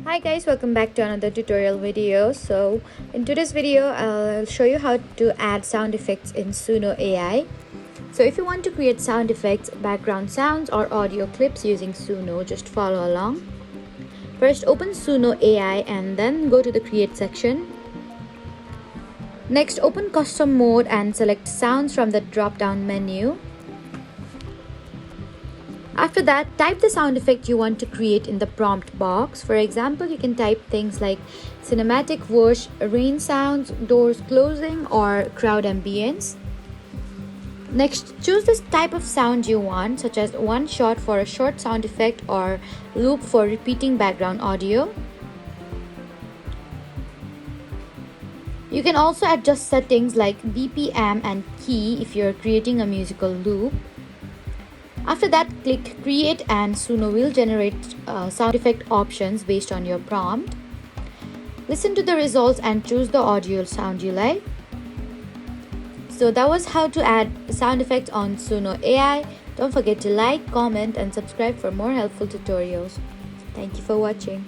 Hi guys, welcome back to another tutorial video. So in today's video I'll show you how to add sound effects in Suno AI. So if you want to create sound effects, background sounds or audio clips using Suno, just follow along. First open Suno AI and then go to the create section. Next open custom mode and select sounds from the drop down menu. After that, type the sound effect you want to create in the prompt box. For example, you can type things like cinematic whoosh, rain sounds, doors closing, or crowd ambience. Next, choose the type of sound you want, such as one shot for a short sound effect or loop for repeating background audio. You can also adjust settings like BPM and key if you're creating a musical loop. After that, click create and Suno will generate sound effect options based on your prompt. Listen to the results and choose the audio sound you like. So that was how to add sound effects on Suno AI. Don't forget to like, comment and subscribe for more helpful tutorials. Thank you for watching.